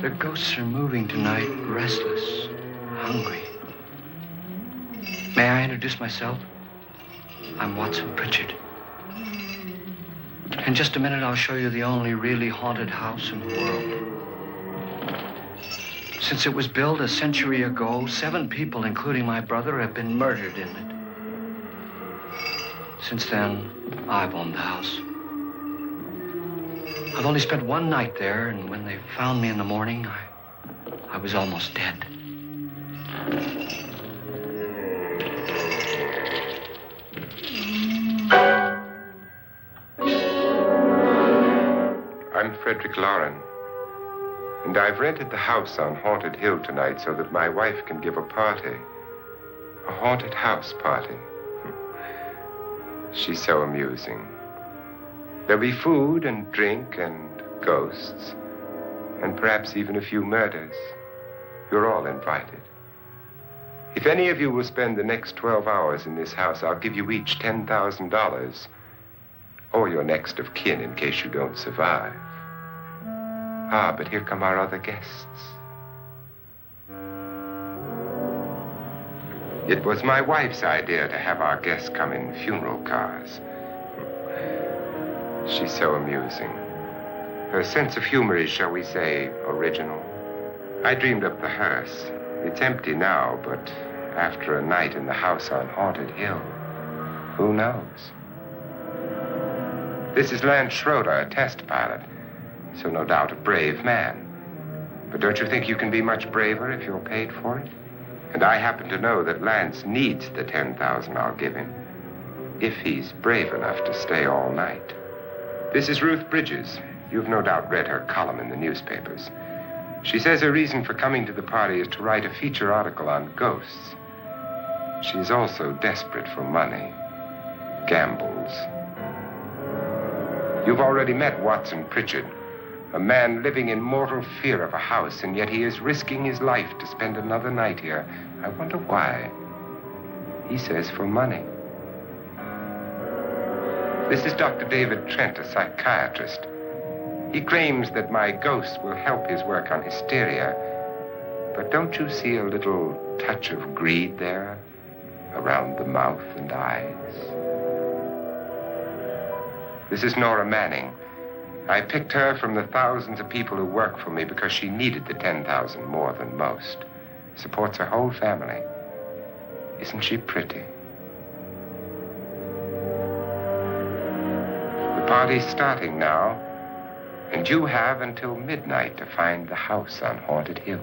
The ghosts are moving tonight, restless, hungry. May I introduce myself? I'm Watson Pritchard. In just a minute, I'll show you the only really haunted house in the world. Since it was built a century ago, 7 people, including my brother, have been murdered in it. Since then, I've owned the house. I've only spent one night there, and when they found me in the morning, I was almost dead. I'm Frederick Lauren, and I've rented the house on Haunted Hill tonight so that my wife can give a party. A haunted house party. She's so amusing. There'll be food and drink and ghosts, and perhaps even a few murders. You're all invited. If any of you will spend the next 12 hours in this house, I'll give you each $10,000, or your next of kin in case you don't survive. Ah, but here come our other guests. It was my wife's idea to have our guests come in funeral cars. She's so amusing. Her sense of humor is, shall we say, original. I dreamed up the hearse. It's empty now, but after a night in the house on Haunted Hill, who knows? This is Lance Schroeder, a test pilot, so no doubt a brave man. But don't you think you can be much braver if you're paid for it? And I happen to know that Lance needs the $10,000 I'll give him, if he's brave enough to stay all night. This is Ruth Bridges. You've no doubt read her column in the newspapers. She says her reason for coming to the party is to write a feature article on ghosts. She's also desperate for money, gambles. You've already met Watson Pritchard, a man living in mortal fear of a house, and yet he is risking his life to spend another night here. I wonder why. He says for money. This is Dr. David Trent, a psychiatrist. He claims that my ghost will help his work on hysteria. But don't you see a little touch of greed there around the mouth and eyes? This is Nora Manning. I picked her from the thousands of people who work for me because she needed the $10,000 more than most. Supports her whole family. Isn't she pretty? The party's starting now, and you have until midnight to find the house on Haunted Hill.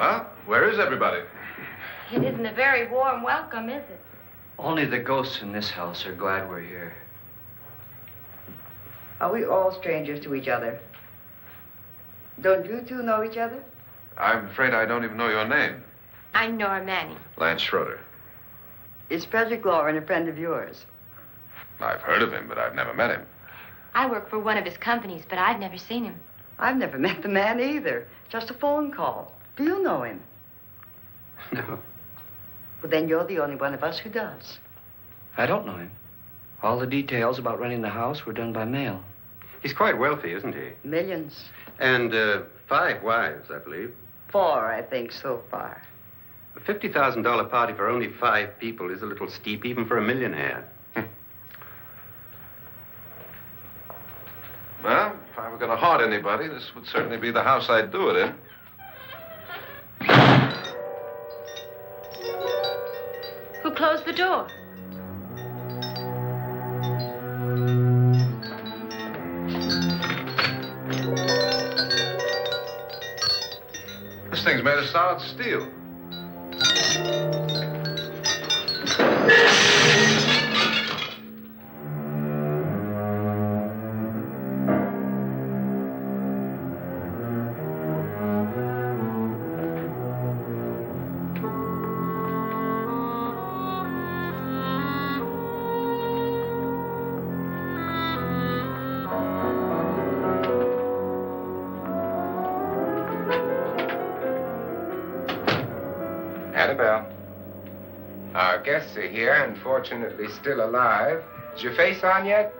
Well, where is everybody? It isn't a very warm welcome, is it? Only the ghosts in this house are glad we're here. Are we all strangers to each other? Don't you two know each other? I'm afraid I don't even know your name. I'm Nora Manning. Lance Schroeder. Is Frederick Lauren a friend of yours? I've heard of him, but I've never met him. I work for one of his companies, but I've never seen him. I've never met the man either. Just a phone call. Do you know him? No, Well, then you're the only one of us who does. I don't know him. All the details about renting the house were done by mail. He's quite wealthy, isn't he? Millions. And 5 wives, I believe. 4, I think, so far. A $50,000 party for only 5 people is a little steep, even for a millionaire. Well, if I were going to haunt anybody, this would certainly be the house I'd do it in. Who closed the door? This thing's made of solid steel. Annabelle. Our guests are here, unfortunately still alive. Is your face on yet?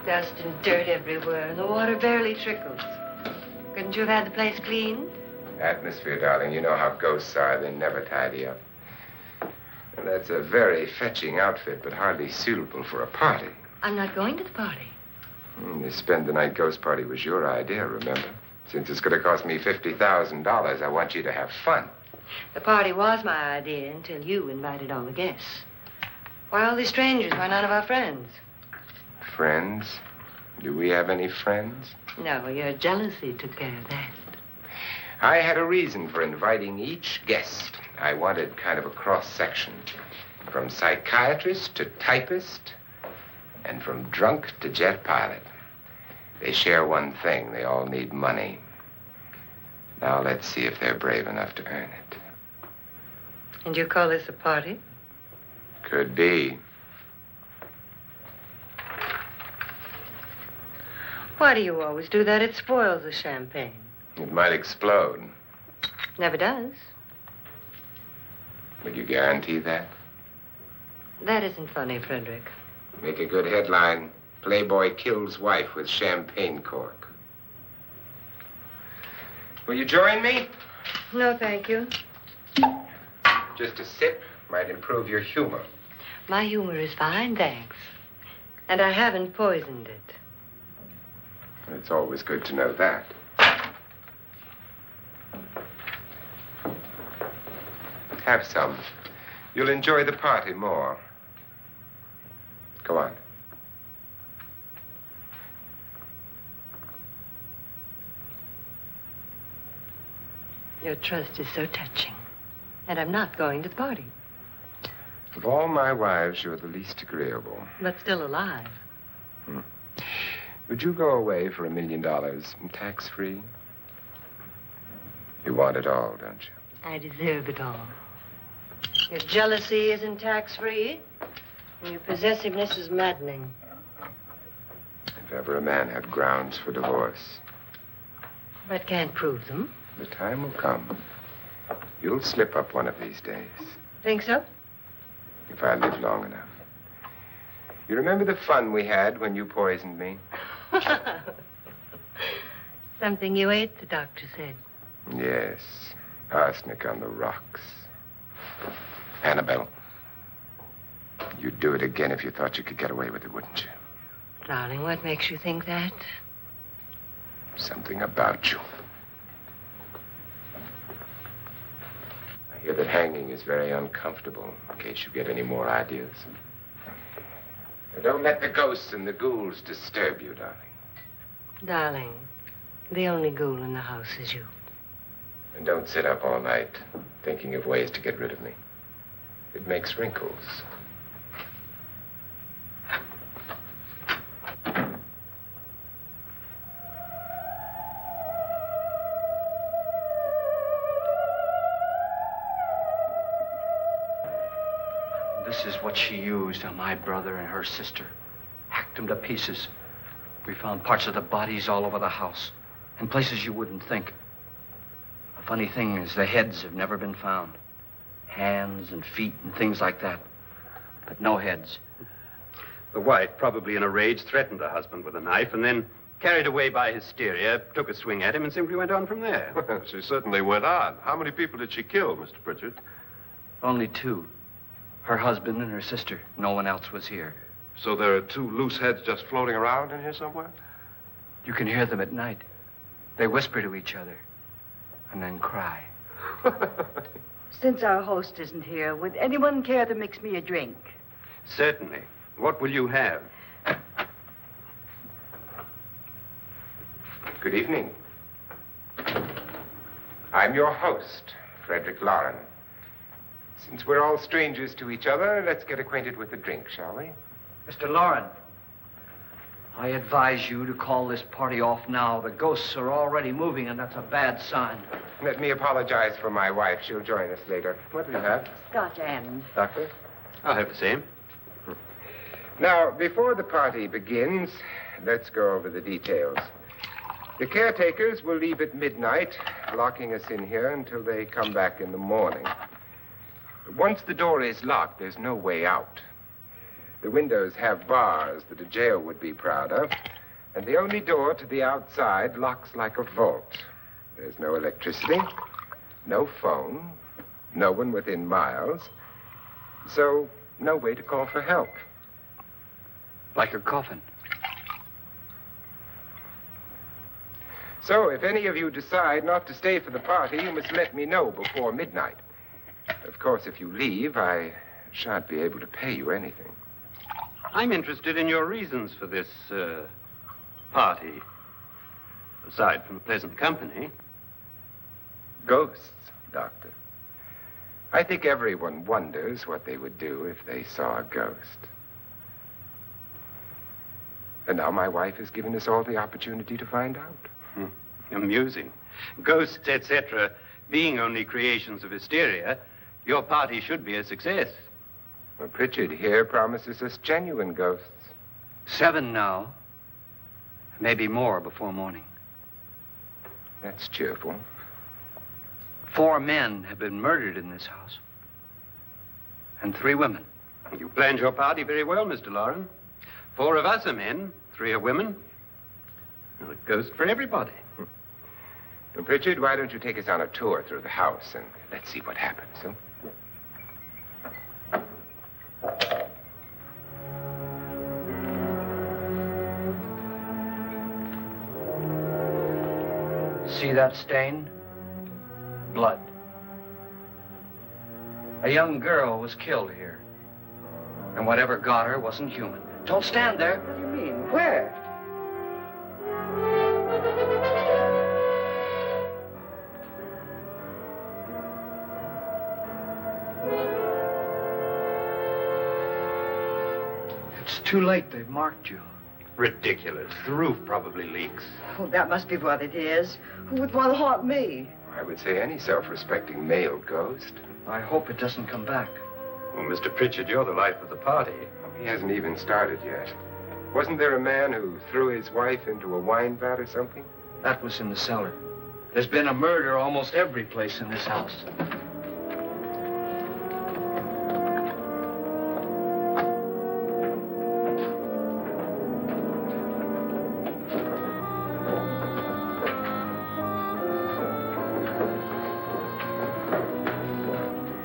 Dust and dirt everywhere, and the water barely trickles. Couldn't you have had the place cleaned? Atmosphere, darling. You know how ghosts are. They never tidy up. And that's a very fetching outfit, but hardly suitable for a party. I'm not going to the party. The spend-the-night ghost party was your idea, remember? Since it's going to cost me $50,000, I want you to have fun. The party was my idea until you invited all the guests. Why all these strangers? Why none of our friends? Friends? Do we have any friends? No, your jealousy took care of that. I had a reason for inviting each guest. I wanted kind of a cross-section. From psychiatrist to typist, and from drunk to jet pilot. They share one thing. They all need money. Now let's see if they're brave enough to earn it. And you call this a party? Could be. Why do you always do that? It spoils the champagne. It might explode. Never does. Will you guarantee that? That isn't funny, Frederick. Make a good headline. Playboy kills wife with champagne cork. Will you join me? No, thank you. Just a sip might improve your humor. My humor is fine, thanks. And I haven't poisoned it. It's always good to know that. Have some. You'll enjoy the party more. Go on. Your trust is so touching. And I'm not going to the party. Of all my wives, you're the least agreeable. But still alive. Would you go away for $1 million tax-free? You want it all, don't you? I deserve it all. Your jealousy isn't tax-free, and your possessiveness is maddening. If ever a man had grounds for divorce, But can't prove them. the time will come. You'll slip up one of these days, Think so? if I live long enough. You remember the fun we had when you poisoned me? Something you ate, the doctor said. Yes, arsenic on the rocks. Annabelle, you'd do it again if you thought you could get away with it, wouldn't you? Darling, what makes you think that? Something about you. I hear that hanging is very uncomfortable, in case you get any more ideas. Now, don't let the ghosts and the ghouls disturb you, darling. Darling, The only ghoul in the house is you. And don't sit up all night thinking of ways to get rid of me. It makes wrinkles. This is what she used on my brother and her sister. Hacked them to pieces. We found parts of the bodies all over the house, in places you wouldn't think. The funny thing is the heads have never been found. Hands and feet and things like that. But no heads. The wife, probably in a rage, threatened her husband with a knife and then, carried away by hysteria, took a swing at him and simply went on from there. Well, she certainly went on. How many people did she kill, Mr. Pritchard? Only two. Her husband and her sister. No one else was here. So there are two loose heads just floating around in here somewhere? You can hear them at night. They whisper to each other and then cry. Since our host isn't here, would anyone care to mix me a drink? Certainly. What will you have? Good evening. I'm your host, Frederick Lauren. Since we're all strangers to each other, let's get acquainted with a drink, shall we? Mr. Lauren, I advise you to call this party off now. The ghosts are already moving, and that's a bad sign. Let me apologize for my wife. She'll join us later. What do you have? Scotch and. Doctor? I'll have the same. Now, before the party begins, let's go over the details. The caretakers will leave at midnight, locking us in here until they come back in the morning. Once the door is locked, there's no way out. The windows have bars that a jail would be proud of, and the only door to the outside locks like a vault. There's no electricity, no phone, no one within miles, so no way to call for help. Like a coffin. So if any of you decide not to stay for the party, you must let me know before midnight. Of course, if you leave, I shan't be able to pay you anything. I'm interested in your reasons for this, party. Aside from the pleasant company. Ghosts, Doctor. I think everyone wonders what they would do if they saw a ghost. And now my wife has given us all the opportunity to find out. Amusing. Ghosts, etc., being only creations of hysteria, your party should be a success. Well, Pritchard here promises us genuine ghosts. 7 now. Maybe more before morning. That's cheerful. 4 men have been murdered in this house. And 3 women. You planned your party very well, Mr. Lauren. 4 of us are men, 3 are women. Well, a ghost for everybody. Well, Pritchard, why don't you take us on a tour through the house and let's see what happens, huh? See that stain? Blood. A young girl was killed here. And whatever got her wasn't human. Don't stand there. What do you mean? Where? It's too late. They've marked you. Ridiculous. The roof probably leaks. Oh, that must be what it is. Who would want to haunt me? I would say any self-respecting male ghost. I hope it doesn't come back. Well, Mr. Pritchard, you're the life of the party. He hasn't even started yet. Wasn't there a man who threw his wife into a wine vat or something? That was in the cellar. There's been a murder almost every place in this house.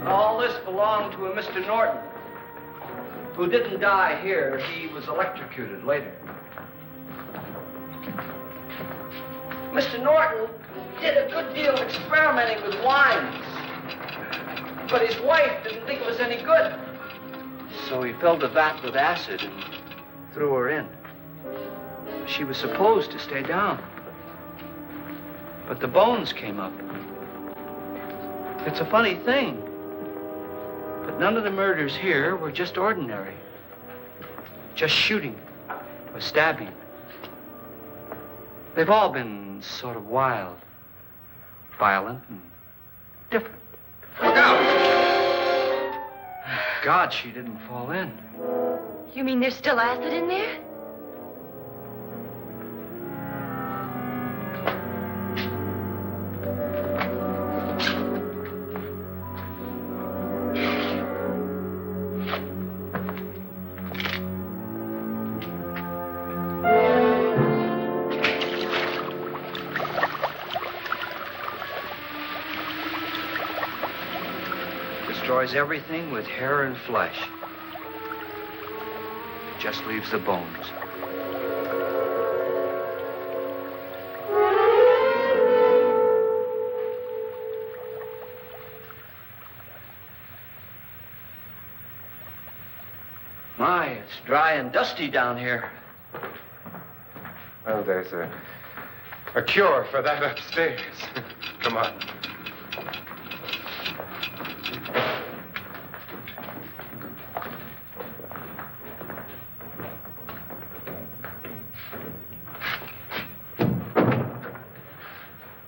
All this belonged to a Mr. Norton, who didn't die here. He was electrocuted later. Mr. Norton did a good deal of experimenting with wines, but his wife didn't think it was any good. So he filled the vat with acid and threw her in. She was supposed to stay down. But the bones came up. It's a funny thing. But none of the murders here were just ordinary. Just shooting or stabbing. They've all been sort of wild, violent, and different. Look out! God, she didn't fall in. You mean there's still acid in there? Destroys everything with hair and flesh. Just leaves the bones. My, it's dry and dusty down here. Well, there's a cure for that upstairs. Come on.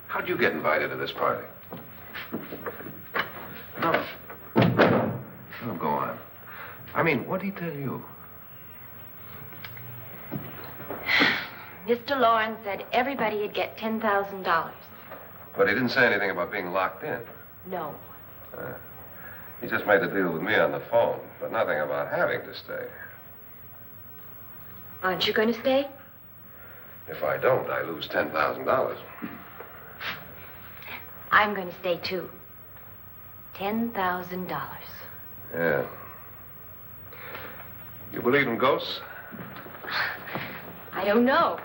How'd you get invited to this party? No. No, go on. I mean, what did he tell you? Mr. Lawrence said everybody'd get $10,000. But he didn't say anything about being locked in. No. He just made the deal with me on the phone, but nothing about having to stay. Aren't you going to stay? If I don't, I lose $10,000. I'm going to stay, too. $10,000. Yeah. You believe in ghosts? I don't know.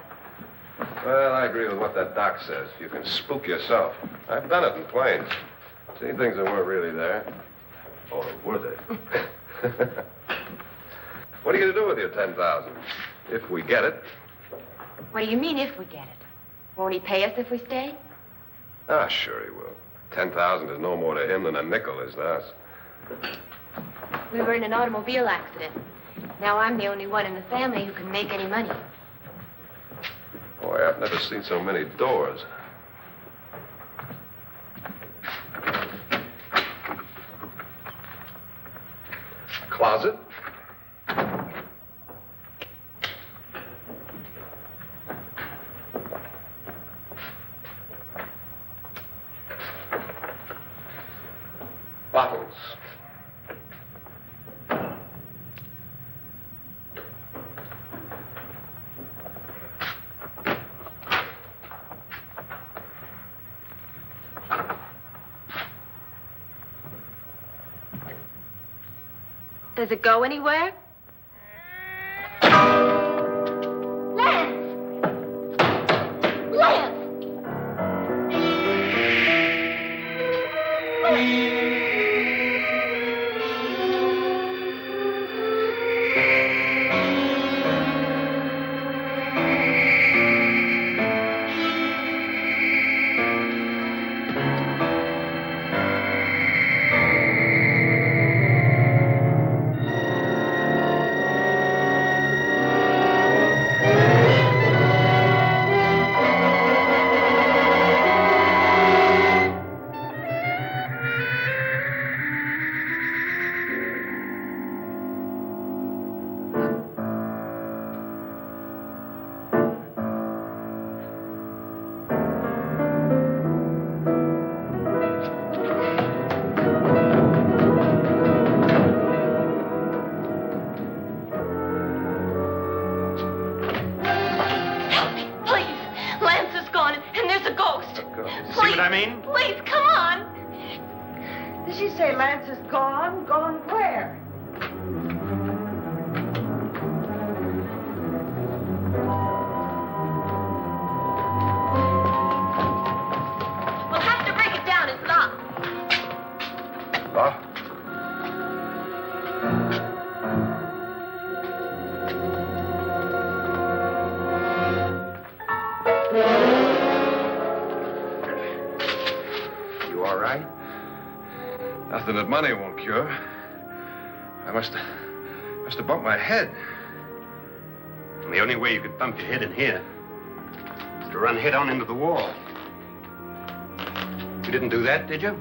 Well, I agree with what that doc says. You can spook yourself. I've done it in planes. Seen things that weren't really there. Or were they? What are you going to do with your $10,000? If we get it. What do you mean, if we get it? Won't he pay us if we stay? Ah, sure he will. 10,000 is no more to him than a nickel is to us. We were in an automobile accident. Now I'm the only one in the family who can make any money. Boy, I've never seen so many doors. Closet? Bottles. Does it go anywhere? Lance! Lance! Please, come on. Did she say Lance is gone? Gone where? We'll have to break it down. It's locked. Locked? Nothing that money won't cure. I must have bumped my head. And the only way you could bump your head in here is to run head on into the wall. You didn't do that, did you?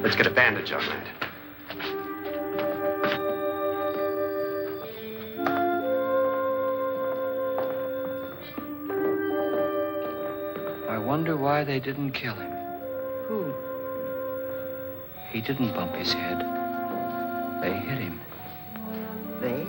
Let's get a bandage on that. I wonder why they didn't kill him. Who? He didn't bump his head. They hit him. They?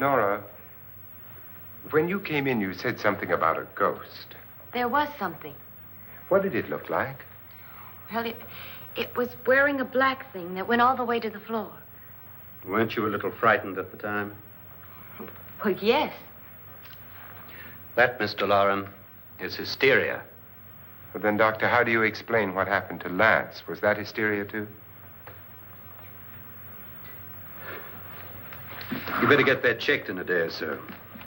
Nora, when you came in, you said something about a ghost. There was something. What did it look like? Well, it was wearing a black thing that went all the way to the floor. Weren't you a little frightened at the time? Well, yes. That, Mr. Loren, is hysteria. Well, then, Doctor, how do you explain what happened to Lance? Was that hysteria, too? You better get that checked in a day or so.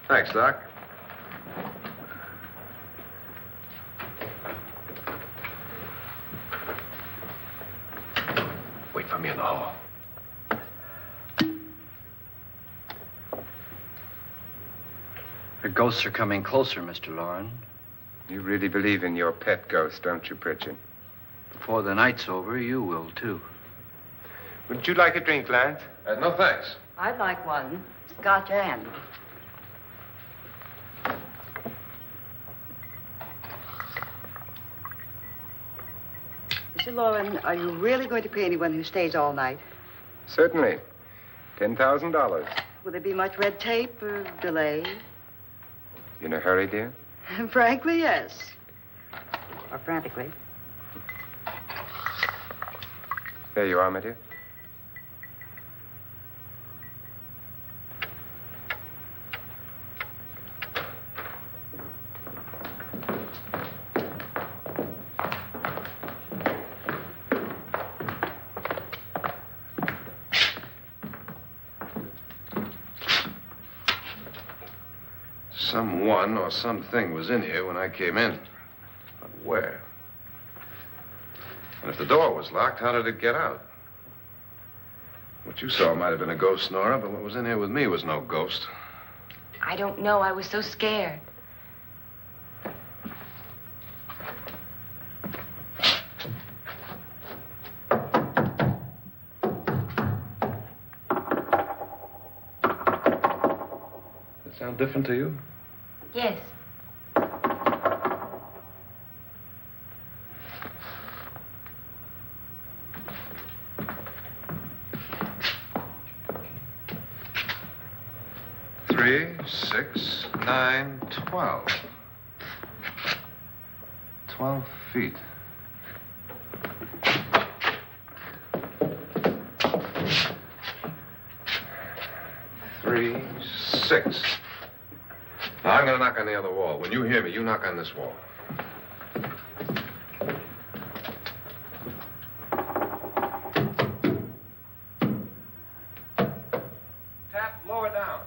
Thanks, Doc. Wait for me in the hall. The ghosts are coming closer, Mr. Loren. You really believe in your pet ghost, don't you, Pritchard? Before the night's over, you will, too. Would you like a drink, Lance? No, thanks. I'd like one. Scotch and. Mr. Loren, are you really going to pay anyone who stays all night? Certainly. $10,000. Will there be much red tape or delay? In a hurry, dear? Frankly, yes. Or frantically. There you are, my dear. Someone or something was in here when I came in. But where? And if the door was locked, how did it get out? What you saw might have been a ghost, Nora, but what was in here with me was no ghost. I don't know. I was so scared. Does it sound different to you? Yes. Three, 6, 9, 12. 12 feet. Three, 6. Now, I'm going to knock on the other wall. When you hear me, you knock on this wall. Tap lower down.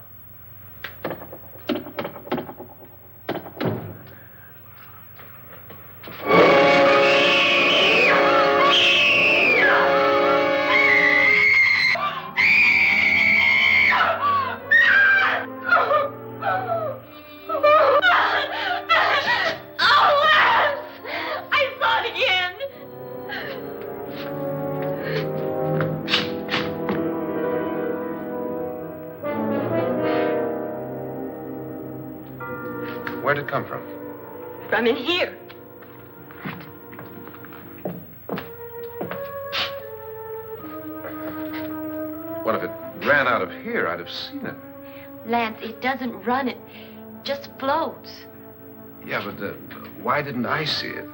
Where'd it come from? From in here. What if it ran out of here? I'd have seen it. Lance, it doesn't run. It just floats. Yeah, but why didn't I see it?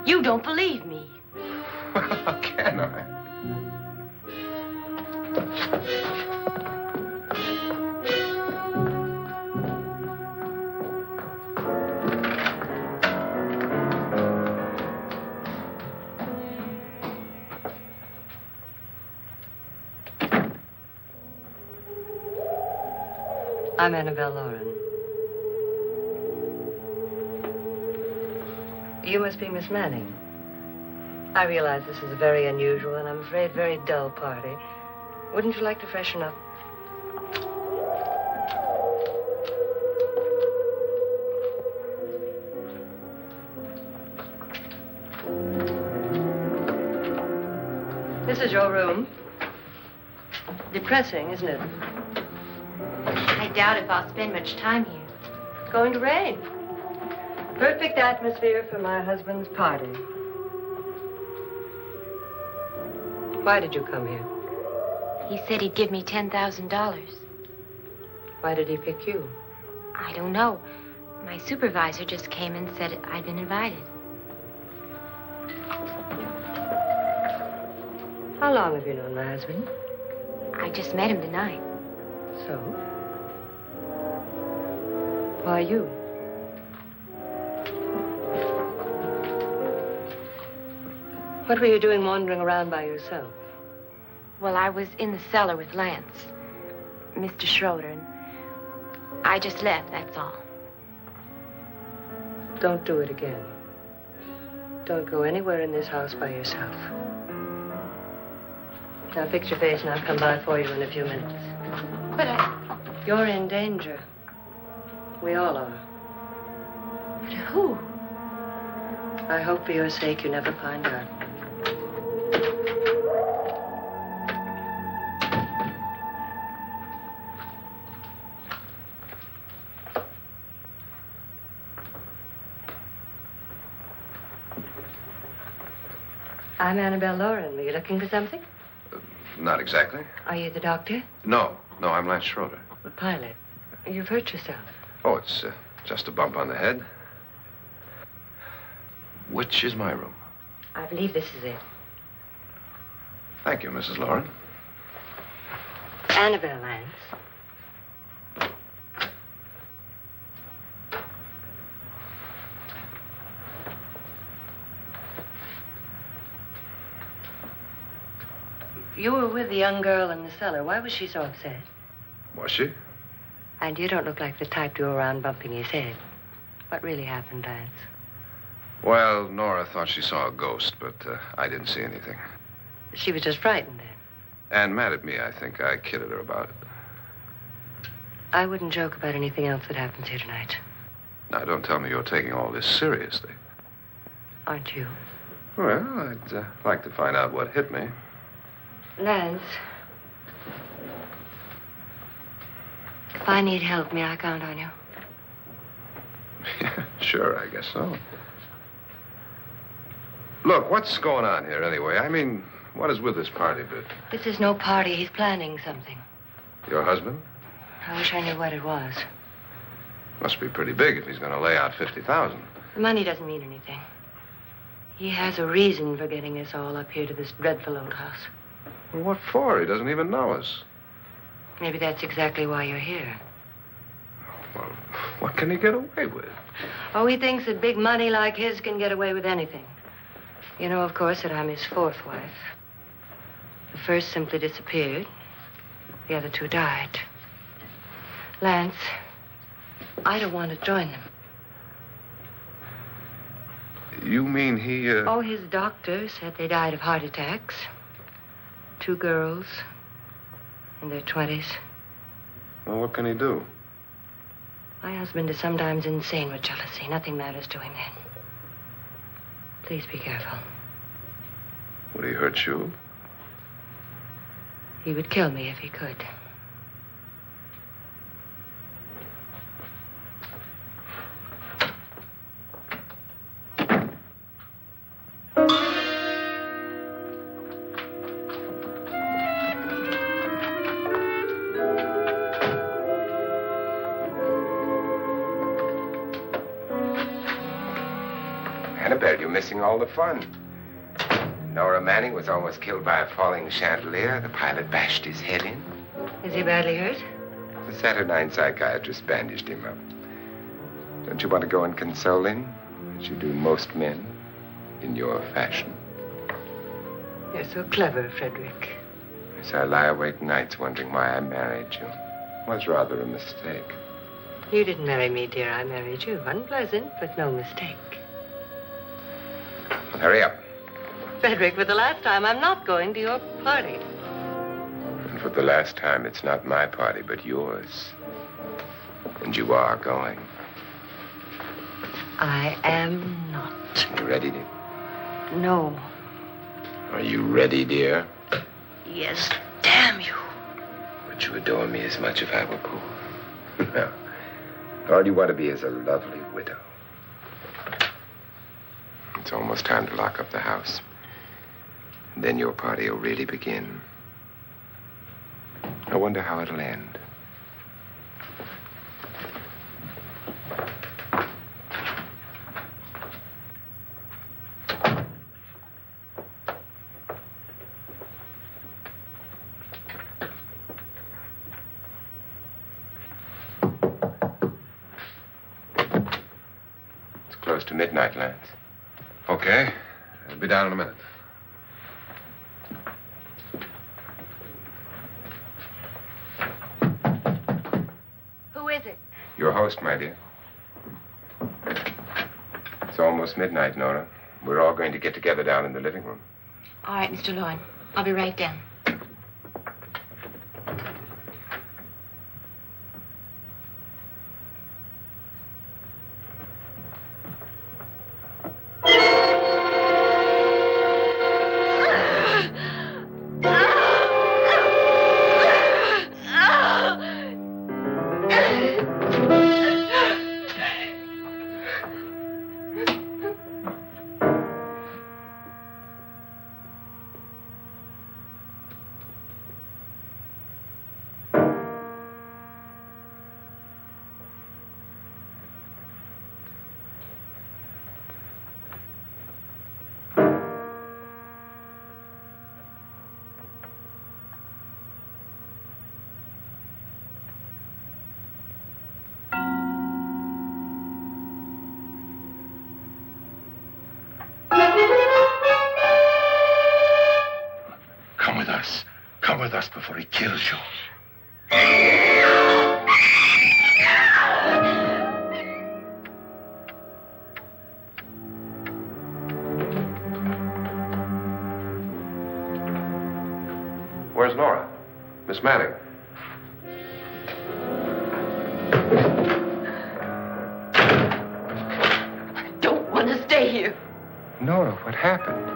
You don't believe me. Well, how can I? I'm Annabelle Lauren. You must be Miss Manning. I realize this is a very unusual and I'm afraid very dull party. Wouldn't you like to freshen up? This is your room. Depressing, isn't it? I doubt if I'll spend much time here. It's going to rain. Perfect atmosphere for my husband's party. Why did you come here? He said he'd give me $10,000. Why did he pick you? I don't know. My supervisor just came and said I'd been invited. How long have you known my husband? I just met him tonight. So? Why you? What were you doing wandering around by yourself? Well, I was in the cellar with Lance, Mr. Schroeder, and I just left, that's all. Don't do it again. Don't go anywhere in this house by yourself. Now fix your face and I'll come by for you in a few minutes. But You're in danger. We all are. but who? I hope for your sake you never find out. I'm Annabelle Lauren. Were you looking for something? Not exactly. Are you the doctor? No, I'm Lance Schroeder. The pilot. You've hurt yourself. Oh, it's just a bump on the head. Which is my room? I believe this is it. Thank you, Mrs. Lauren. Annabelle Lance. You were with the young girl in the cellar. Why was she so upset? Was she? And you don't look like the type to go around bumping his head. What really happened, Lance? Well, Nora thought she saw a ghost, but I didn't see anything. She was just frightened then. And mad at me, I think. I kidded her about it. I wouldn't joke about anything else that happens here tonight. Now, don't tell me you're taking all this seriously. Aren't you? Well, I'd like to find out what hit me. Lance. If I need help, may I count on you? Yeah, sure, I guess so. Look, what's going on here anyway? I mean, what is with this party bit? This is no party. He's planning something. Your husband? I wish I knew what it was. Must be pretty big if he's going to lay out 50,000. The money doesn't mean anything. He has a reason for getting us all up here to this dreadful old house. Well, what for? He doesn't even know us. Maybe that's exactly why you're here. Well, what can he get away with? Oh, he thinks that big money like his can get away with anything. You know, of course, that I'm his fourth wife. The first simply disappeared. The other two died. Lance, I don't want to join them. You mean he, Oh, his doctor said they died of heart attacks. 2 girls in their 20s. Well, what can he do? My husband is sometimes insane with jealousy. Nothing matters to him then. Please be careful. Would he hurt you? He would kill me if he could. Annabelle, you're missing all the fun. Nora Manning was almost killed by a falling chandelier. The pilot bashed his head in. Is he badly hurt? The Saturnine psychiatrist bandaged him up. Don't you want to go and console him, as you do most men, in your fashion? You're so clever, Frederick. Yes, I lie awake nights wondering why I married you. was rather a mistake. You didn't marry me, dear. I married you. Unpleasant, but no mistake. Hurry up. Frederick, for the last time, I'm not going to your party. And for the last time, it's not my party, but yours. And you are going. I am not. You ready, dear? No. Are you ready, dear? Yes, damn you. Would you adore me as much if I were poor? No. All you want to be is a lovely widow. It's almost time to lock up the house. And then your party will really begin. I wonder how it'll end. It's close to midnight, Lance. Okay. I'll be down in a minute. Who is it? Your host, my dear. It's almost midnight, Nora. We're all going to get together down in the living room. All right, Mr. Lloyd. I'll be right down. Come with us before he kills you. Where's Nora? Miss Manning. I don't want to stay here. Nora, what happened?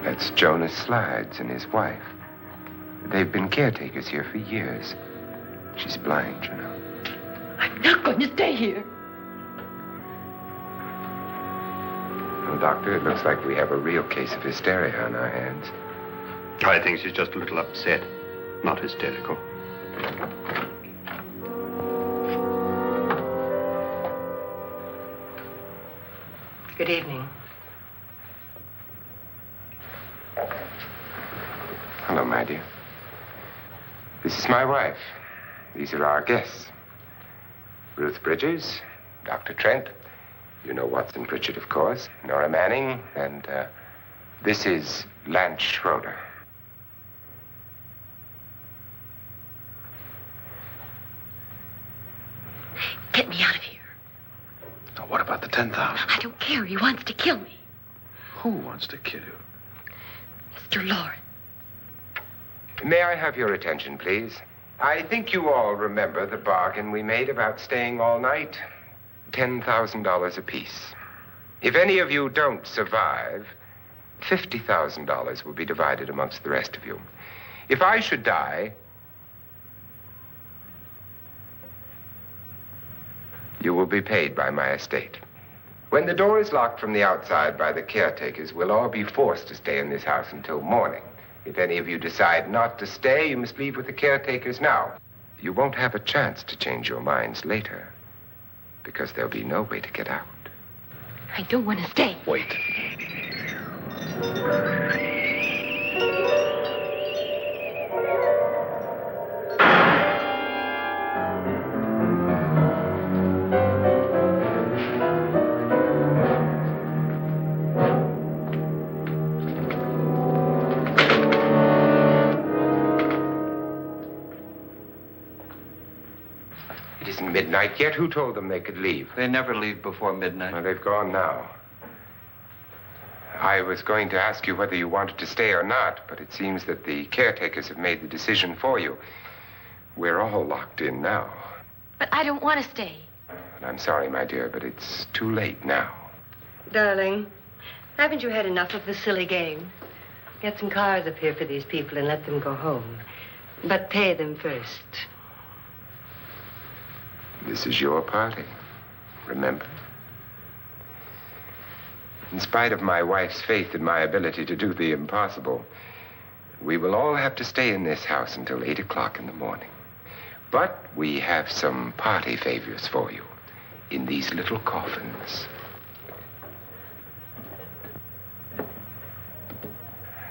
That's Jonas Slides and his wife. They've been caretakers here for years. She's blind, you know. I'm not going to stay here. Well, Doctor, it looks like we have a real case of hysteria on our hands. I think she's just a little upset, not hysterical. Good evening. Hello, my dear. This is my wife. These are our guests. Ruth Bridges, Dr. Trent. You know Watson Pritchard, of course. Nora Manning, and this is Lance Schroeder. Get me out of here. Now, what about the 10,000? I don't care. He wants to kill me. Who wants to kill you? Mr. Lawrence. May I have your attention, please? I think you all remember the bargain we made about staying all night. $10,000 apiece. If any of you don't survive, $50,000 will be divided amongst the rest of you. If I should die, you will be paid by my estate. When the door is locked from the outside by the caretakers, we'll all be forced to stay in this house until morning. If any of you decide not to stay, you must leave with the caretakers now. You won't have a chance to change your minds later, because there'll be no way to get out. I don't want to stay. Wait. midnight yet? Who told them they could leave? They never leave before midnight. Well, they've gone now. I was going to ask you whether you wanted to stay or not, but it seems that the caretakers have made the decision for you. We're all locked in now. But I don't want to stay. And I'm sorry, my dear, but it's too late now. Darling, haven't you had enough of the silly game? Get some cars up here for these people and let them go home. But pay them first. This is your party, remember? In spite of my wife's faith in my ability to do the impossible, we will all have to stay in this house until 8 o'clock in the morning. But we have some party favors for you in these little coffins.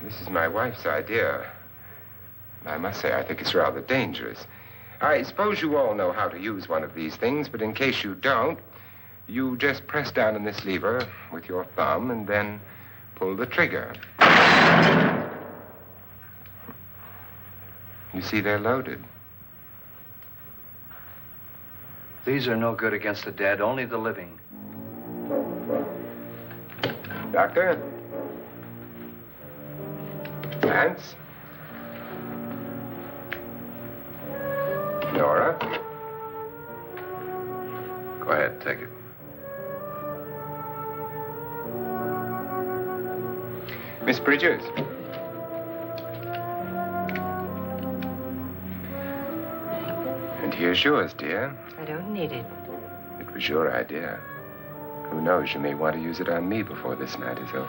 This is my wife's idea. I must say, I think it's rather dangerous. I suppose you all know how to use one of these things, but in case you don't, you just press down on this lever with your thumb and then pull the trigger. You see, they're loaded. These are no good against the dead, only the living. Doctor? Lance? Nora? Go ahead, take it. Miss Bridges? And here's yours, dear. I don't need it. It was your idea. Who knows, you may want to use it on me before this night is over.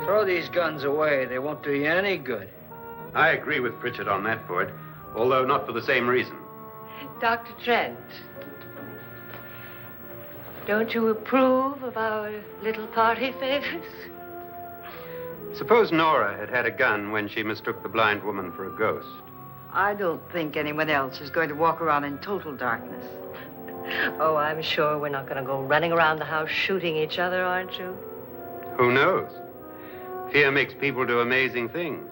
Throw these guns away. They won't do you any good. I agree with Pritchard on that point, although not for the same reason. Dr. Trent, don't you approve of our little party favors? Suppose Nora had had a gun when she mistook the blind woman for a ghost. I don't think anyone else is going to walk around in total darkness. Oh, I'm sure we're not going to go running around the house shooting each other, aren't you? Who knows? Fear makes people do amazing things.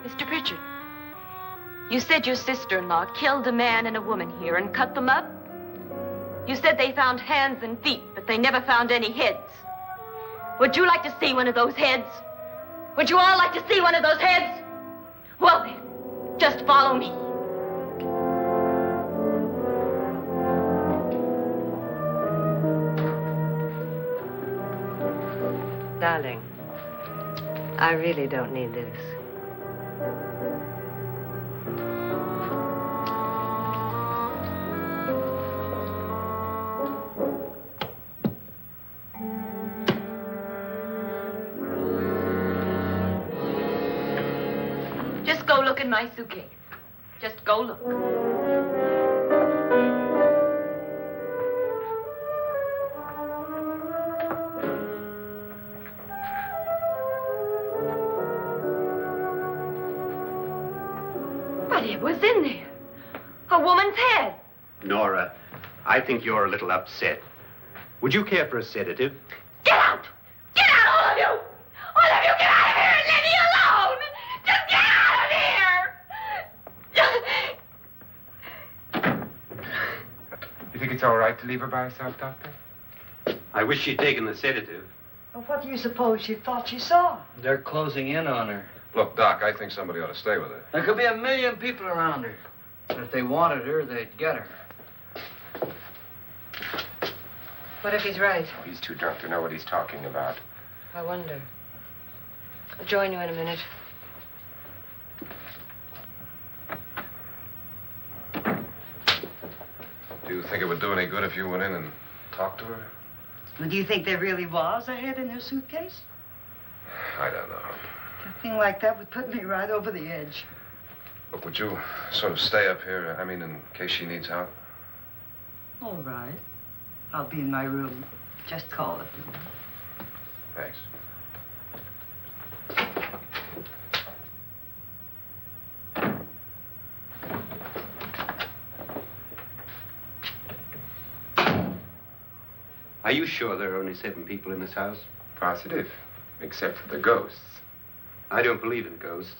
Mr. Pritchard, you said your sister-in-law killed a man and a woman here and cut them up? You said they found hands and feet, but they never found any heads. Would you like to see one of those heads? Would you all like to see one of those heads? Well then, just follow me. Darling, I really don't need this. Just go look in my suitcase. Just go look. But it was in there. A woman's head. Nora, I think you're a little upset. Would you care for a sedative? Get out! Get out, all of you! All of you, get out of here and leave me alone! Just get out of here! You think it's all right to leave her by herself, Doctor? I wish she'd taken the sedative. Well, what do you suppose she thought she saw? They're closing in on her. Look, Doc, I think somebody ought to stay with her. There could be 1 million people around her. But if they wanted her, they'd get her. What if he's right? Oh, he's too drunk to know what he's talking about. I wonder. I'll join you in a minute. Do you think it would do any good if you went in and talked to her? Well, do you think there really was a head in her suitcase? I don't know. A thing like that would put me right over the edge. Look, would you sort of stay up here, in case she needs help? All right. I'll be in my room. Just call it. Thanks. Are you sure there are only 7 people in this house? Positive, except for the ghosts. I don't believe in ghosts,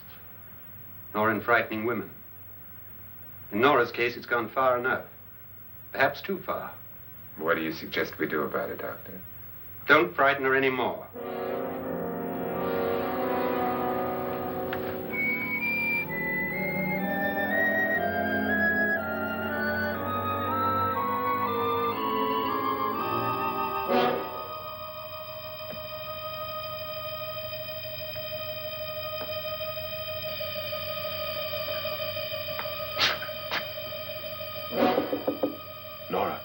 nor in frightening women. In Nora's case, it's gone far enough. Perhaps too far. What do you suggest we do about it, Doctor? Don't frighten her anymore. Nora?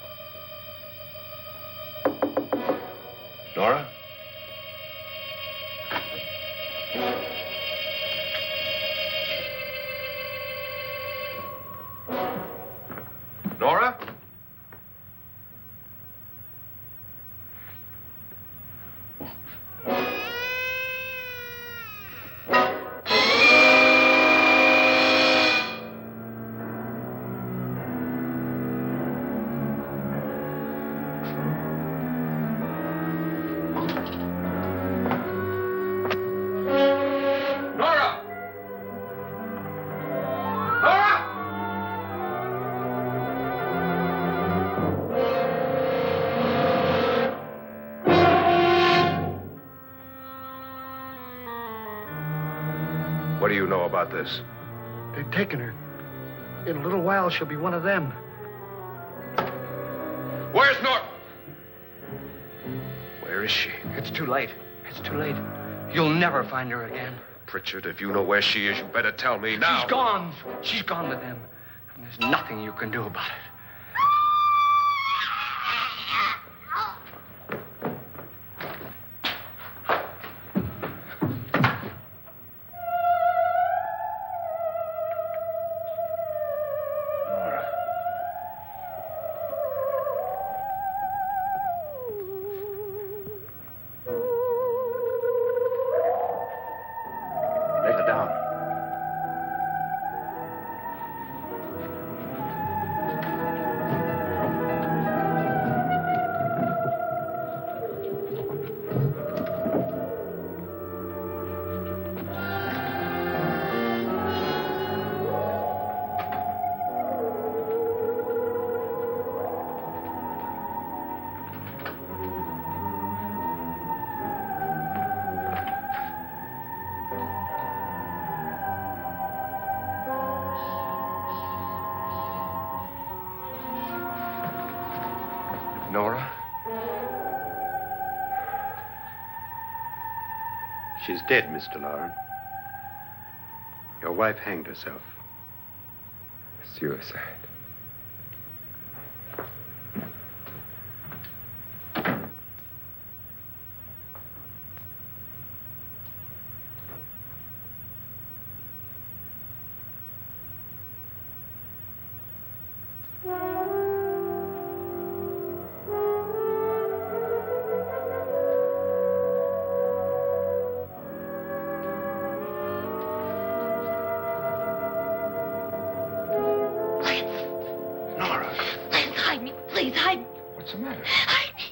Nora? Nora? Nora! Nora! What do you know about this? They've taken her. In a little while, she'll be one of them. Where's Nora? Where is she? It's too late. It's too late. You'll never find her again. Pritchard, if you know where she is, you better tell me now. She's gone. She's gone with them. And there's nothing you can do about it. Nora. Let her down. Nora? She's dead, Mr. Lauren. Your wife hanged herself. Suicide. Nora, Please hide me. Please hide me. what's the matter? Hide me.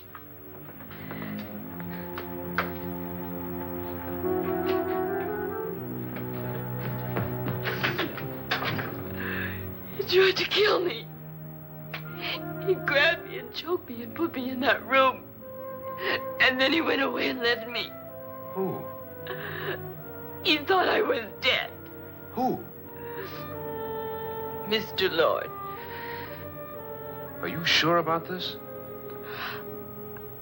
He tried to kill me. He grabbed me and choked me and put me in that room. And then he went away and left me. Who? He thought I was dead. Who? Mr. Lord. Are you sure about this?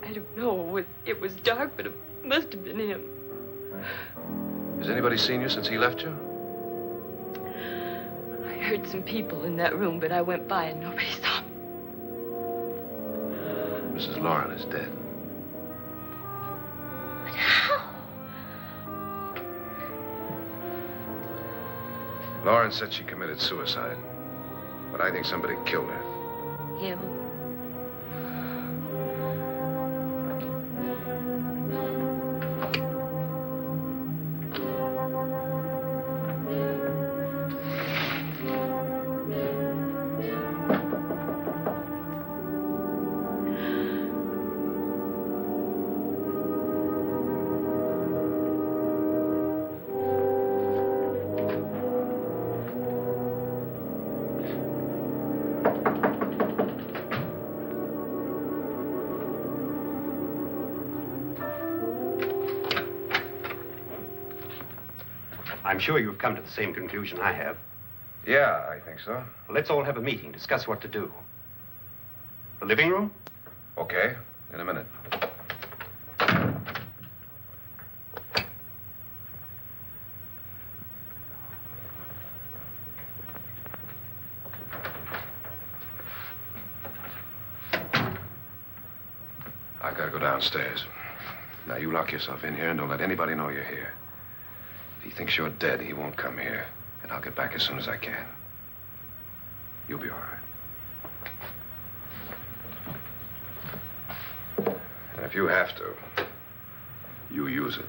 I don't know. It was dark, but it must have been him. Has anybody seen you since he left you? I heard some people in that room, but I went by and nobody saw me. Mrs. Lauren is dead. But how? Lauren said she committed suicide, but I think somebody killed her. Him? I'm sure you've come to the same conclusion I have. Yeah, I think so. Well, let's all have a meeting, discuss what to do. The living room? Okay, in a minute. I gotta go downstairs. Now, you lock yourself in here and don't let anybody know you're here. If he thinks you're dead, he won't come here. And I'll get back as soon as I can. You'll be all right. And if you have to, you use it.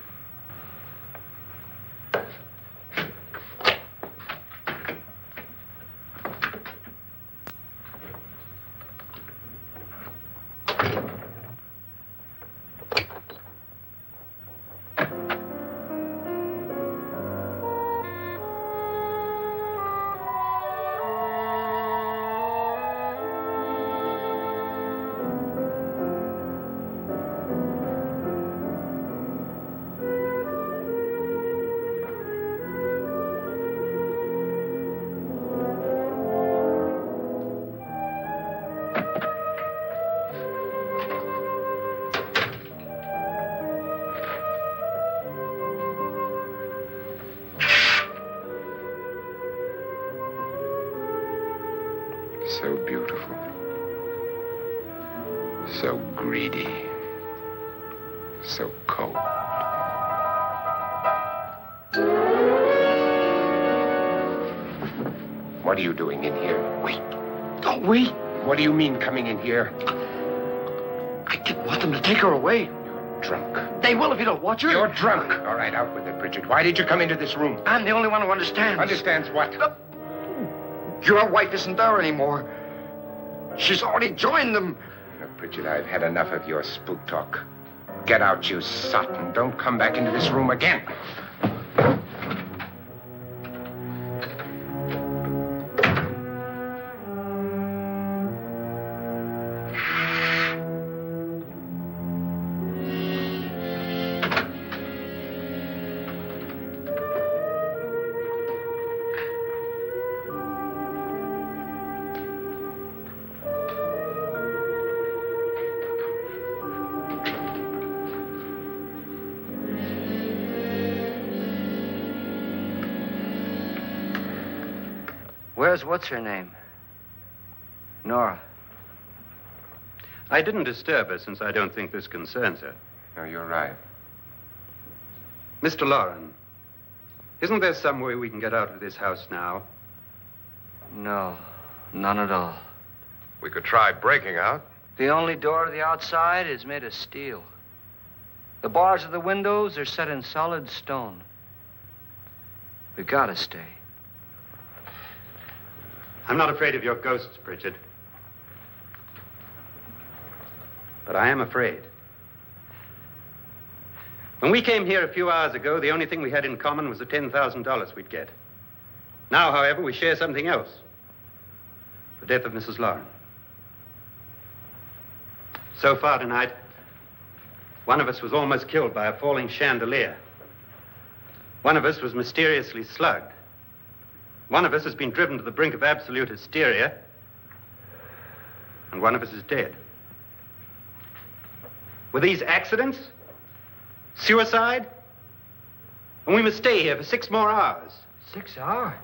So beautiful. So greedy. So cold. What are you doing in here? Wait. Don't wait. What do you mean coming in here? I didn't want them to take her away. You're drunk. They will if you don't watch her. You're drunk. All right, out with it, Bridget. Why did you come into this room? I'm the only one who understands. Understands what? Your wife isn't there anymore. She's already joined them. Look, Bridget, I've had enough of your spook talk. Get out, you sot, and don't come back into this room again. Where's what's-her-name? Nora. I didn't disturb her since I don't think this concerns her. No, you're right. Mr. Loren, isn't there some way we can get out of this house now? No, none at all. We could try breaking out. The only door to the outside is made of steel. The bars of the windows are set in solid stone. We gotta stay. I'm not afraid of your ghosts, Bridget. But I am afraid. When we came here a few hours ago, the only thing we had in common was the $10,000 we'd get. Now, however, we share something else. The death of Mrs. Loren. So far tonight, one of us was almost killed by a falling chandelier. One of us was mysteriously slugged. One of us has been driven to the brink of absolute hysteria. And one of us is dead. Were these accidents? Suicide? And we must stay here for 6 more hours. 6 hours?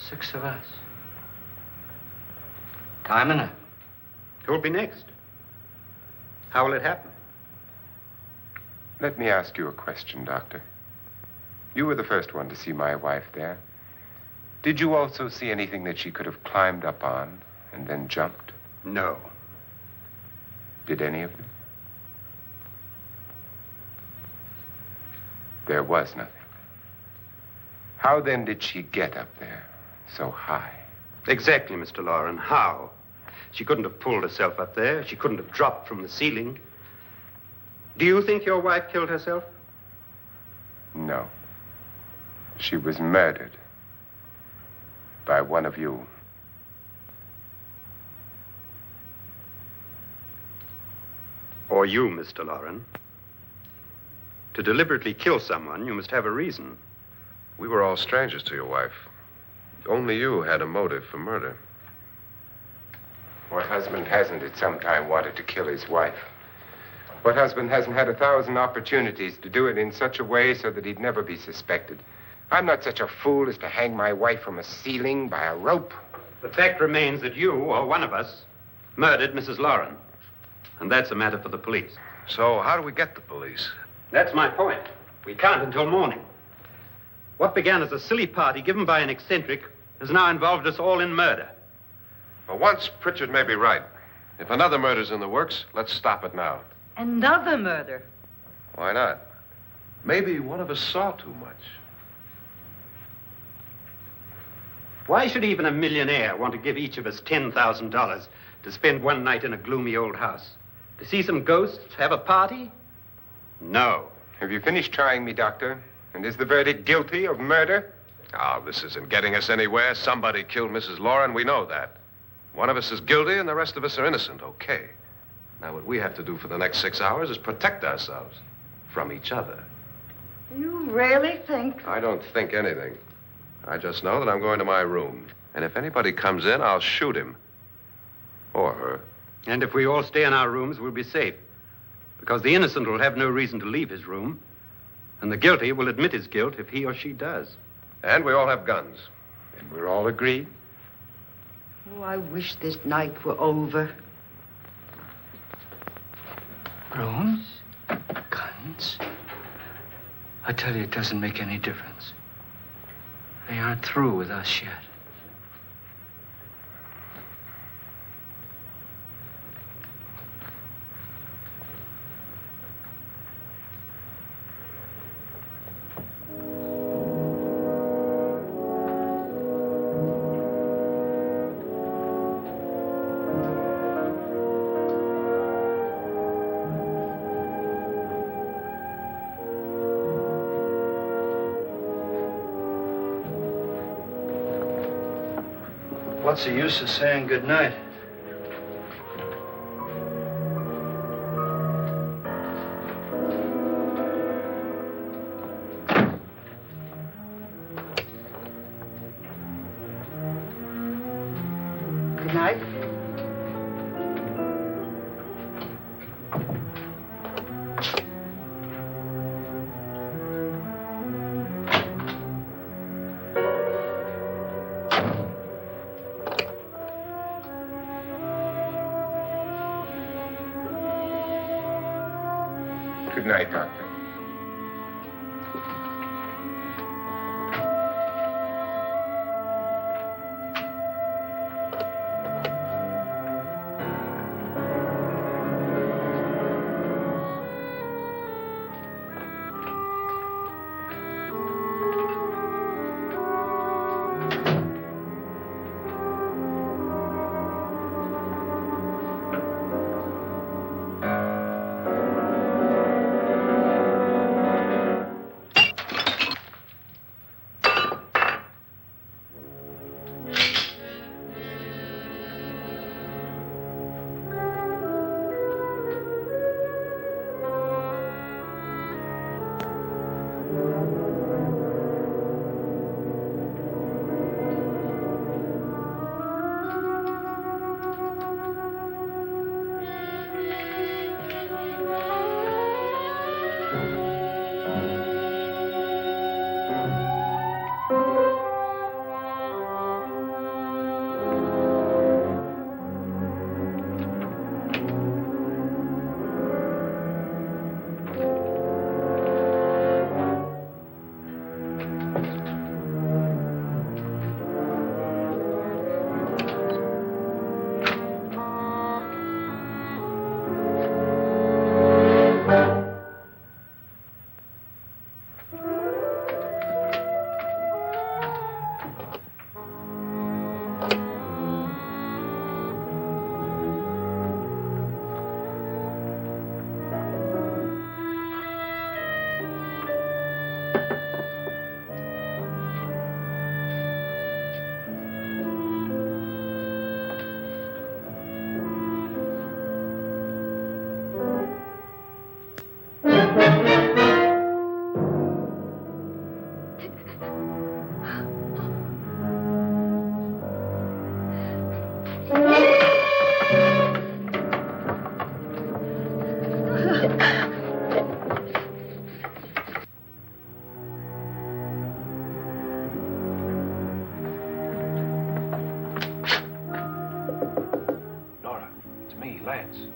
6 of us. Time enough. Who'll be next? How will it happen? Let me ask you a question, Doctor. You were the first one to see my wife there. Did you also see anything that she could have climbed up on and then jumped? No. Did any of you? There was nothing. How then did she get up there so high? Exactly, Mr. Loren. How? She couldn't have pulled herself up there. She couldn't have dropped from the ceiling. Do you think your wife killed herself? No. She was murdered by one of you. Or you, Mr. Loren. To deliberately kill someone, you must have a reason. We were all strangers to your wife. Only you had a motive for murder. What husband hasn't at some time wanted to kill his wife? What husband hasn't had 1,000 opportunities to do it in such a way so that he'd never be suspected? I'm not such a fool as to hang my wife from a ceiling by a rope. The fact remains that you, or one of us, murdered Mrs. Lauren. And that's a matter for the police. So how do we get the police? That's my point. We can't until morning. What began as a silly party given by an eccentric has now involved us all in murder. For once, Pritchard may be right. If another murder's in the works, let's stop it now. Another murder. Why not? Maybe one of us saw too much. Why should even a millionaire want to give each of us $10,000 to spend one night in a gloomy old house? To see some ghosts, have a party? No. Have you finished trying me, Doctor? And is the verdict guilty of murder? Oh, this isn't getting us anywhere. Somebody killed Mrs. Lauren. We know that. One of us is guilty and the rest of us are innocent. Okay. Now, what we have to do for the next 6 hours is protect ourselves from each other. You really think? I don't think anything. I just know that I'm going to my room. And if anybody comes in, I'll shoot him. Or her. And if we all stay in our rooms, we'll be safe. Because the innocent will have no reason to leave his room. And the guilty will admit his guilt if he or she does. And we all have guns. And we're all agreed? Oh, I wish this night were over. Rooms? Guns? I tell you, it doesn't make any difference. They aren't through with us yet. What's the use of saying goodnight? Good night. Good night, Doctor. Lance.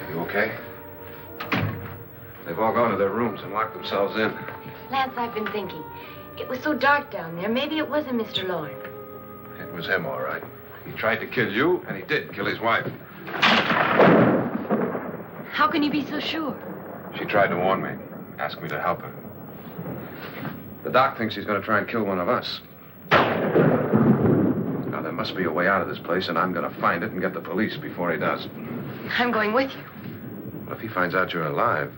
You okay? They've all gone to their rooms and locked themselves in. Lance, I've been thinking. It was so dark down there. Maybe it wasn't Mr. Lorne. It was him, all right. He tried to kill you, and he did kill his wife. How can you be so sure? She tried to warn me, asked me to help her. The doc thinks he's going to try and kill one of us. Now, there must be a way out of this place, and I'm going to find it and get the police before he does. I'm going with you. Well, if he finds out you're alive...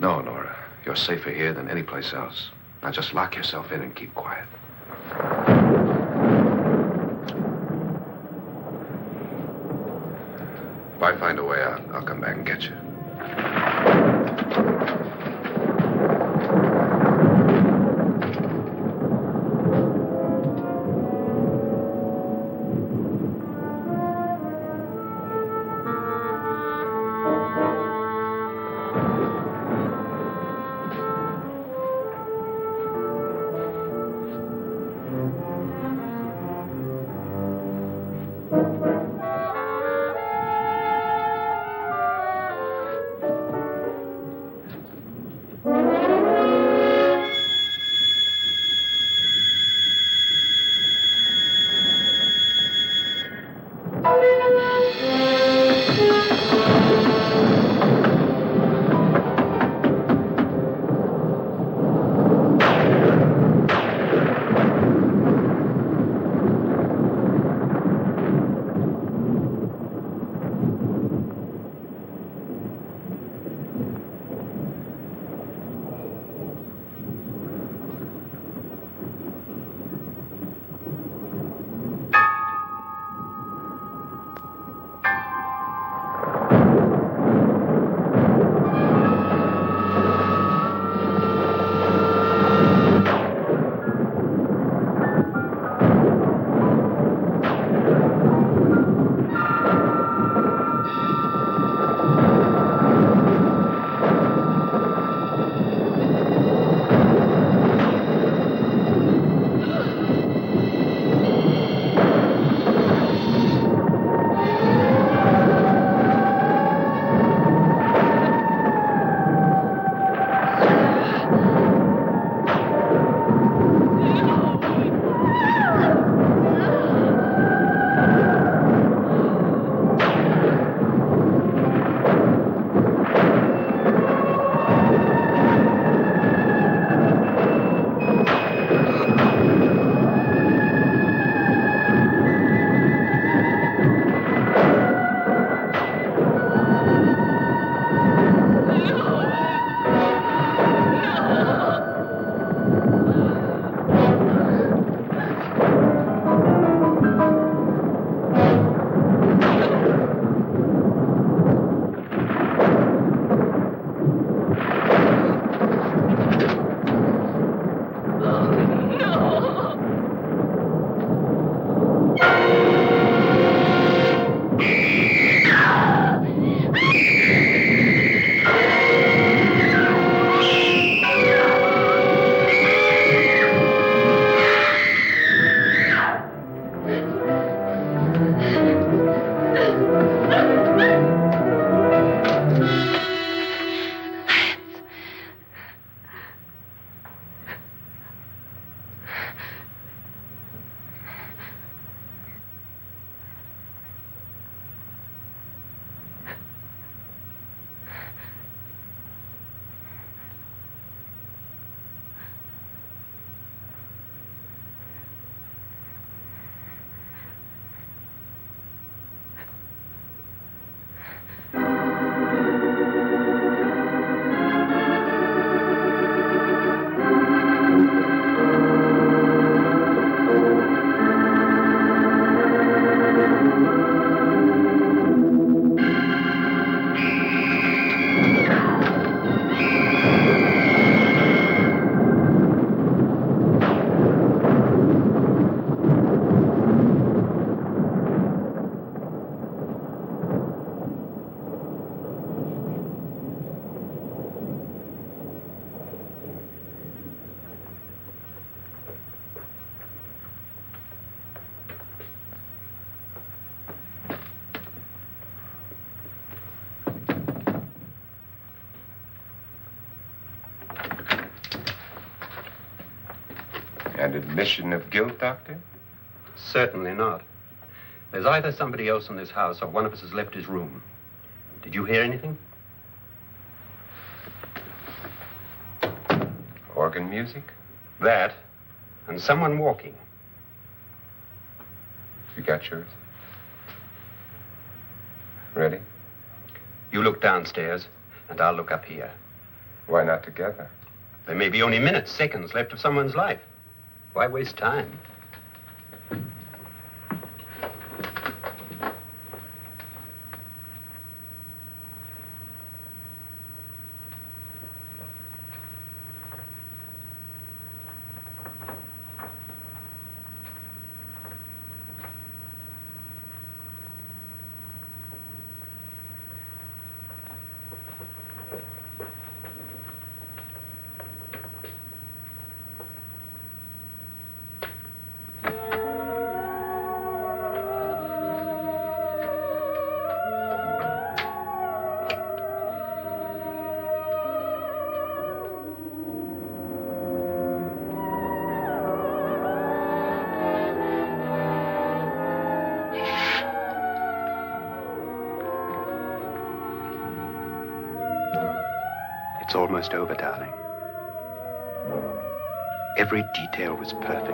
No, Nora. You're safer here than any place else. Now, just lock yourself in and keep quiet. If I find a way out, I'll come back and get you. An admission of guilt, Doctor? Certainly not. There's either somebody else in this house or one of us has left his room. Did you hear anything? Organ music? That, and someone walking. You got yours? Ready? You look downstairs, and I'll look up here. Why not together? There may be only minutes, seconds left of someone's life. Why waste time? It's almost over, darling. Every detail was perfect.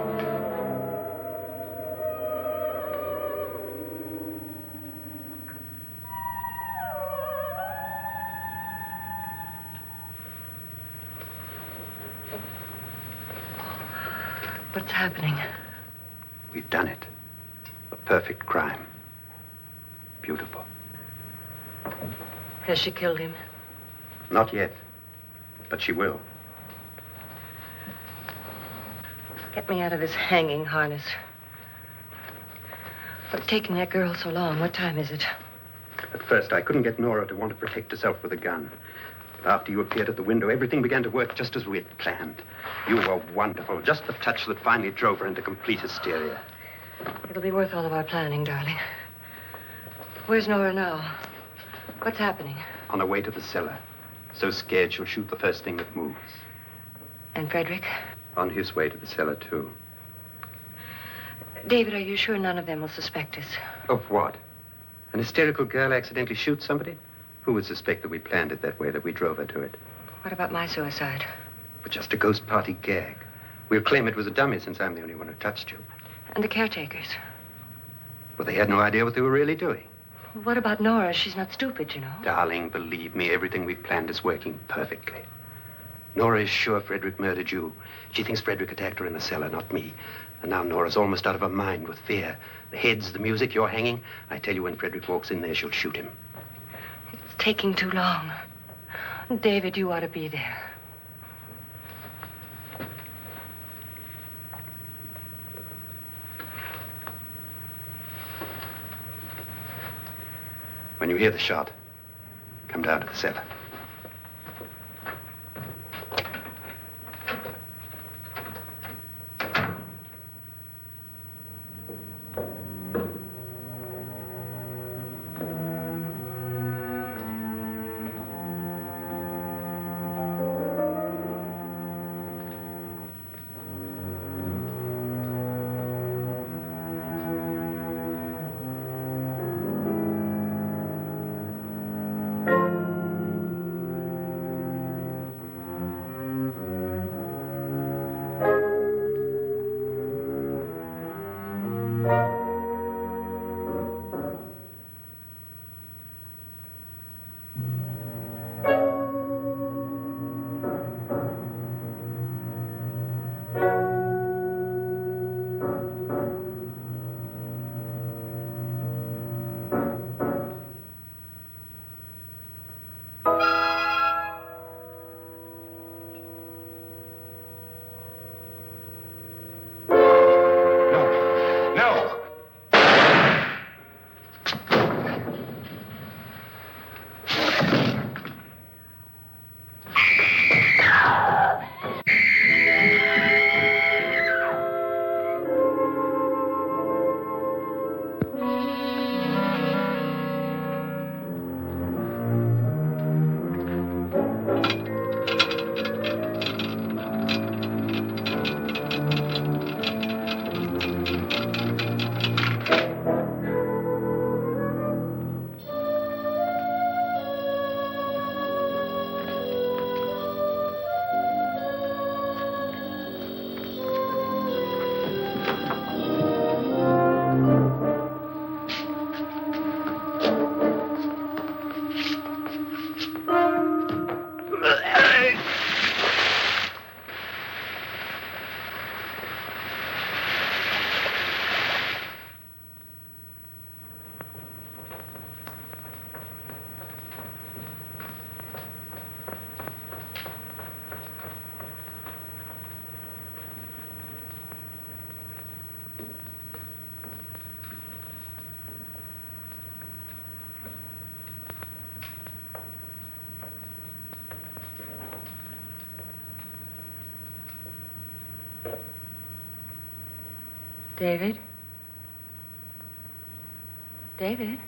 What's happening? We've done it. A perfect crime. Beautiful. Has she killed him? Not yet, but she will. Get me out of this hanging harness. What's taking that girl so long? What time is it? At first, I couldn't get Nora to want to protect herself with a gun. But after you appeared at the window, everything began to work just as we had planned. You were wonderful. Just the touch that finally drove her into complete hysteria. It'll be worth all of our planning, darling. Where's Nora now? What's happening? On her way to the cellar. So scared she'll shoot the first thing that moves. And Frederick? On his way to the cellar, too. David, are you sure none of them will suspect us? Of what? An hysterical girl accidentally shoots somebody? Who would suspect that we planned it that way, that we drove her to it? What about my suicide? But just a ghost party gag. We'll claim it was a dummy since I'm the only one who touched you. And the caretakers? Well, they had no idea what they were really doing. What about Nora? She's not stupid, you know. Darling, believe me, everything we've planned is working perfectly. Nora is sure Frederick murdered you. She thinks Frederick attacked her in the cellar, not me. And now Nora's almost out of her mind with fear. The heads, the music, you're hanging. I tell you, when Frederick walks in there, she'll shoot him. It's taking too long. David, you ought to be there. When you hear the shot, come down to the cellar. David? David?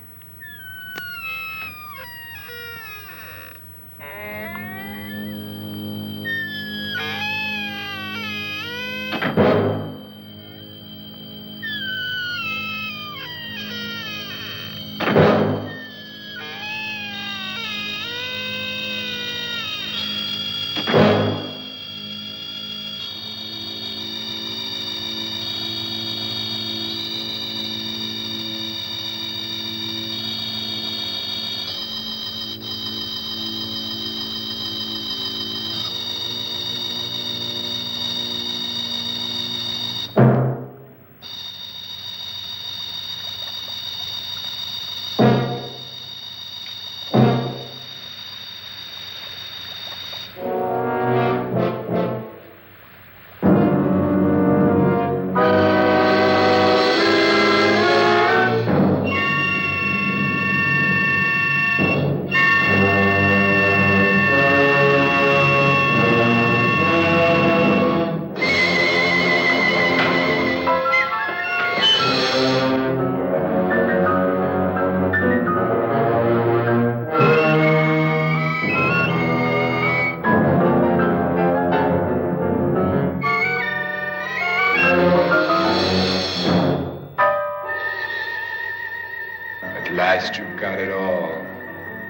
At last you've got it all.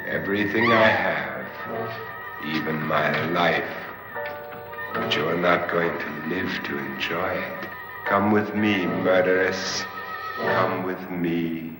Everything I have. Even my life. But you're not going to live to enjoy it. Come with me, murderess. Come with me.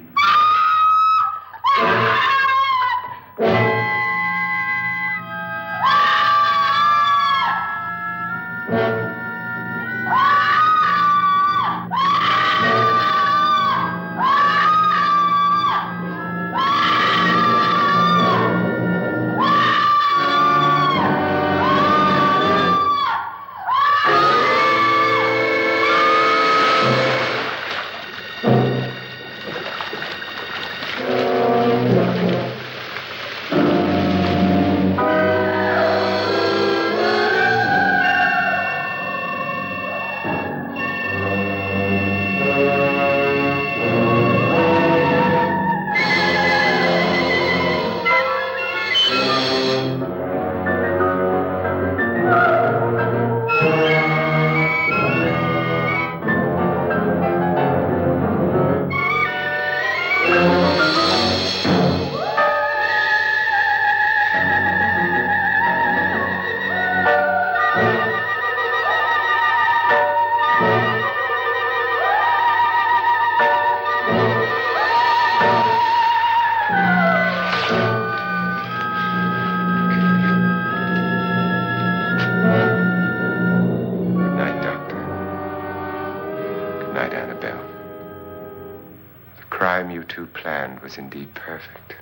Was indeed perfect.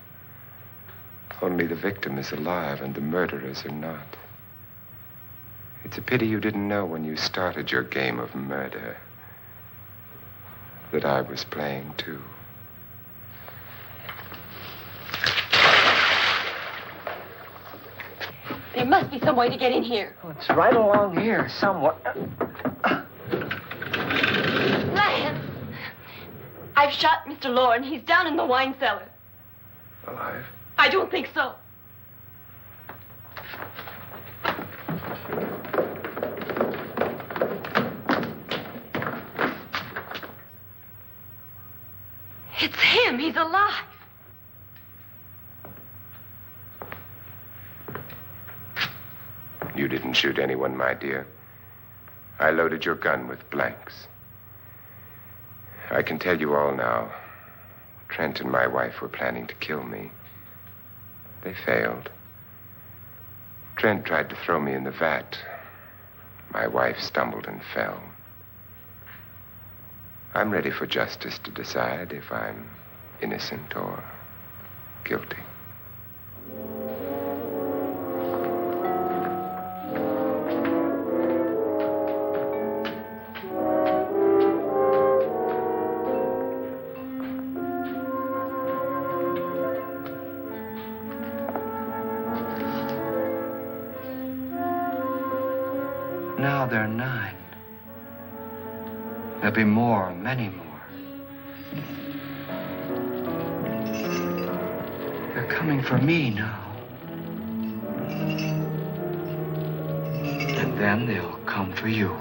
Only the victim is alive and the murderers are not. It's a pity you didn't know when you started your game of murder that I was playing too. There must be some way to get in here. Oh, it's right along here somewhere. Lance! I've shot Mr. Loren. He's down in the wine cellar. Alive? I don't think so. It's him. He's alive. You didn't shoot anyone, my dear. I loaded your gun with blanks. I can tell you all now. Trent and my wife were planning to kill me. They failed. Trent tried to throw me in the vat. My wife stumbled and fell. I'm ready for justice to decide if I'm innocent or guilty. Now there are 9. There'll be more, many more. They're coming for me now. And then they'll come for you.